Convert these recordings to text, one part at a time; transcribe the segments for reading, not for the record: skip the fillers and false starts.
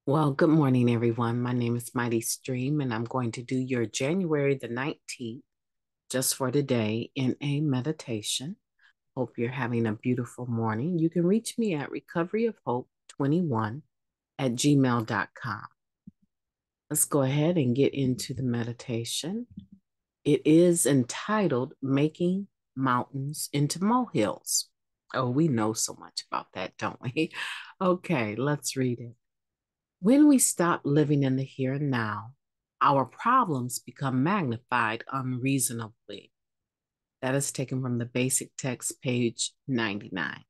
Well, good morning, everyone. My name is Mighty Stream, and I'm going to do your January the 19th just for today in a meditation. Hope you're having a beautiful morning. You can reach me at recoveryofhope21@gmail.com. Let's go ahead and get into the meditation. It is entitled Making Mountains into Molehills. Oh, we know so much about that, don't we? Okay, let's read it. When we stop living in the here and now, our problems become magnified unreasonably. That is taken from the basic text, page 99.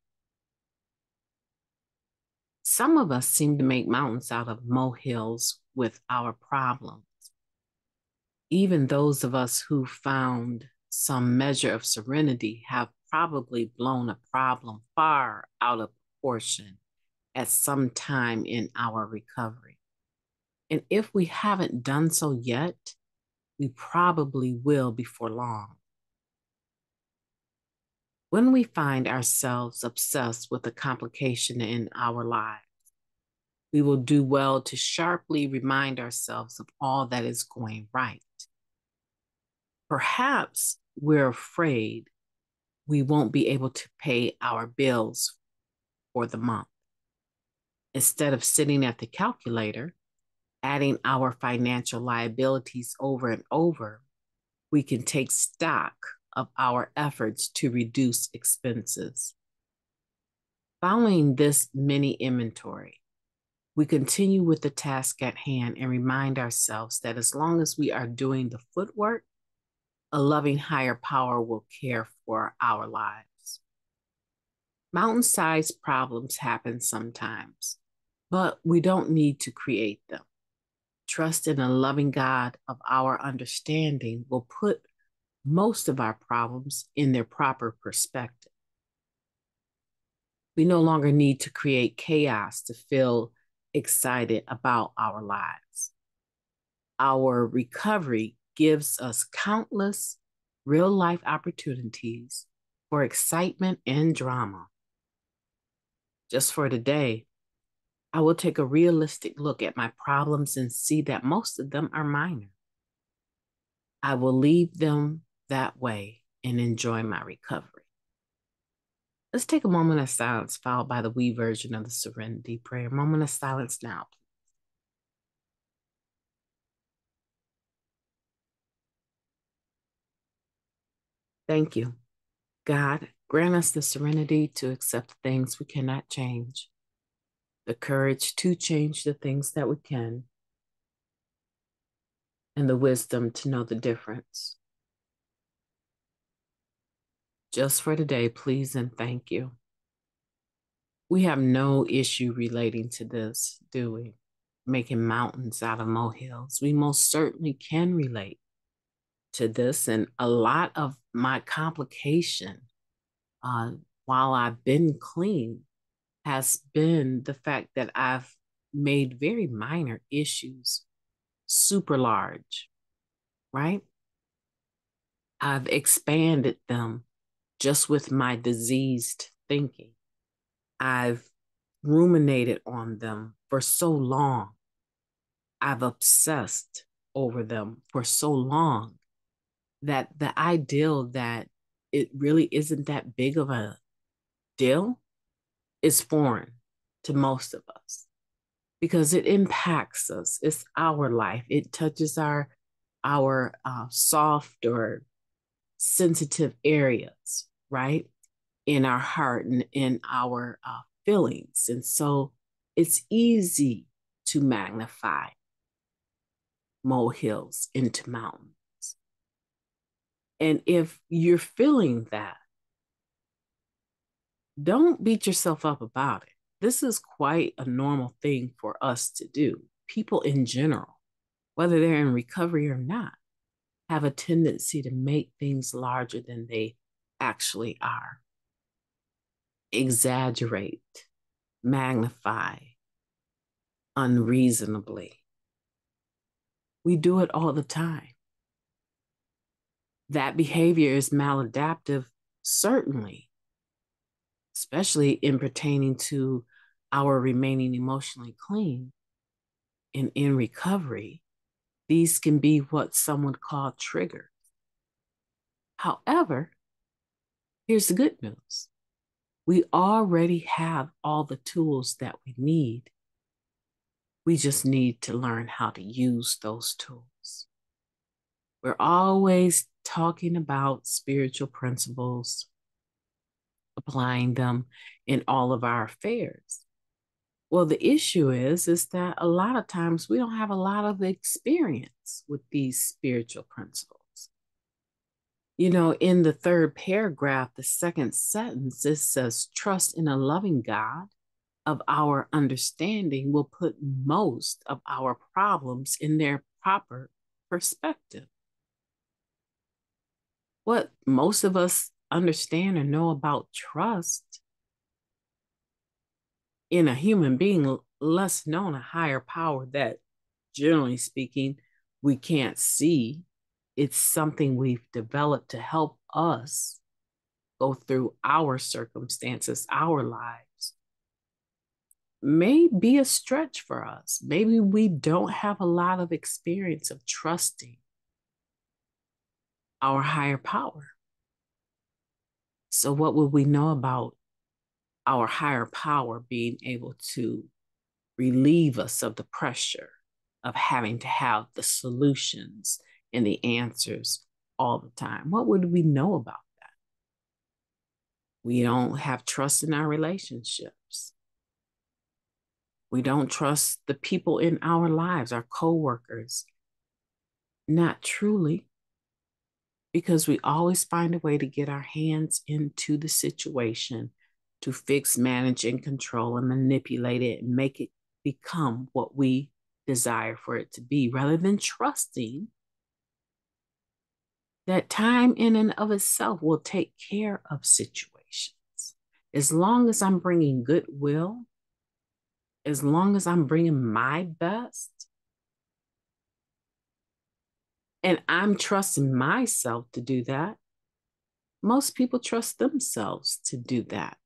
Some of us seem to make mountains out of molehills with our problems. Even those of us who found some measure of serenity have probably blown a problem far out of proportion at some time in our recovery. And if we haven't done so yet, we probably will before long. When we find ourselves obsessed with a complication in our lives, we will do well to sharply remind ourselves of all that is going right. Perhaps we're afraid we won't be able to pay our bills for the month. Instead of sitting at the calculator, adding our financial liabilities over and over, we can take stock of our efforts to reduce expenses. Following this mini inventory, we continue with the task at hand and remind ourselves that as long as we are doing the footwork, a loving higher power will care for our lives. Mountain-sized problems happen sometimes, but we don't need to create them. Trust in a loving God of our understanding will put most of our problems in their proper perspective. We no longer need to create chaos to feel excited about our lives. Our recovery gives us countless real life opportunities for excitement and drama. Just for today, I will take a realistic look at my problems and see that most of them are minor. I will leave them that way and enjoy my recovery. Let's take a moment of silence, followed by the we version of the Serenity Prayer. Moment of silence now. Thank you. God, grant us the serenity to accept the things we cannot change, the courage to change the things that we can, and the wisdom to know the difference. Just for today, please and thank you. We have no issue relating to this, do we? Making mountains out of molehills. We most certainly can relate to this. And a lot of my complication uh, while I've been clean has been the fact that I've made very minor issues super large, right? I've expanded them just with my diseased thinking. I've ruminated on them for so long. I've obsessed over them for so long that the ideal that it really isn't that big of a deal is foreign to most of us because it impacts us. It's our life. It touches our soft or sensitive areas, right? In our heart and in our feelings. And so it's easy to magnify molehills into mountains. And if you're feeling that, don't beat yourself up about it. This is quite a normal thing for us to do. People in general, whether they're in recovery or not, have a tendency to make things larger than they actually are. Exaggerate, magnify, unreasonably. We do it all the time. That behavior is maladaptive, certainly, especially in pertaining to our remaining emotionally clean. And in recovery, these can be what some would call triggers. However, here's the good news. We already have all the tools that we need. We just need to learn how to use those tools. We're always talking about spiritual principles, applying them in all of our affairs. Well, the issue is that a lot of times we don't have a lot of experience with these spiritual principles. You know, in the third paragraph, the second sentence, it says, trust in a loving God of our understanding will put most of our problems in their proper perspective. What most of us understand or know about trust in a human being, less known, a higher power that, generally speaking, we can't see. It's something we've developed to help us go through our circumstances, our lives, may be a stretch for us. Maybe we don't have a lot of experience of trusting our higher power. So, what would we know about our higher power being able to relieve us of the pressure of having to have the solutions and the answers all the time? What would we know about that? We don't have trust in our relationships. We don't trust the people in our lives, our coworkers, not truly, because we always find a way to get our hands into the situation to fix, manage, and control and manipulate it and make it become what we desire for it to be, rather than trusting that time in and of itself will take care of situations. As long as I'm bringing goodwill, as long as I'm bringing my best, and I'm trusting myself to do that, most people trust themselves to do that.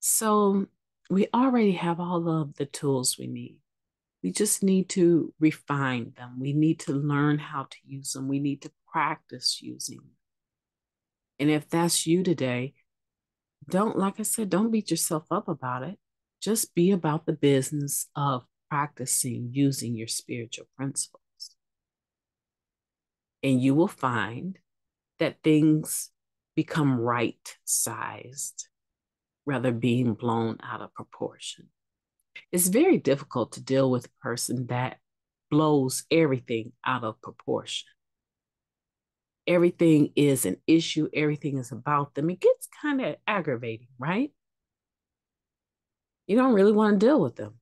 So we already have all of the tools we need. We just need to refine them. We need to learn how to use them. We need to practice using them. And if that's you today, like I said, don't beat yourself up about it. Just be about the business of practicing using your spiritual principles. And you will find that things become right sized rather being blown out of proportion. It's very difficult to deal with a person that blows everything out of proportion. Everything is an issue, everything is about them. It gets kind of aggravating, right? You don't really want to deal with them.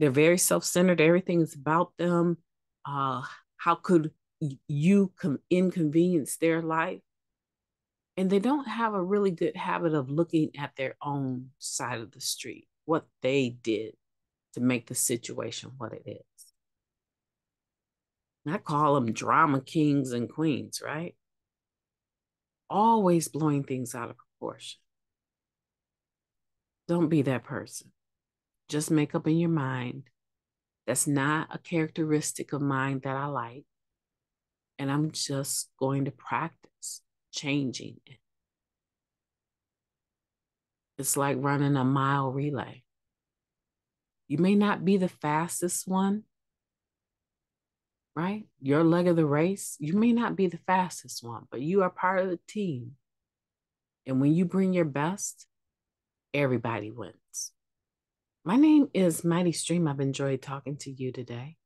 They're very self-centered. Everything is about them. How could you inconvenience their life? And they don't have a really good habit of looking at their own side of the street, what they did to make the situation what it is. And I call them drama kings and queens, right? Always blowing things out of proportion. Don't be that person. Just make up in your mind, that's not a characteristic of mine that I like. And I'm just going to practice changing it. It's like running a mile relay. You may not be the fastest one, right? Your leg of the race, you may not be the fastest one, but you are part of the team. And when you bring your best, everybody wins. My name is Mighty Stream. I've enjoyed talking to you today.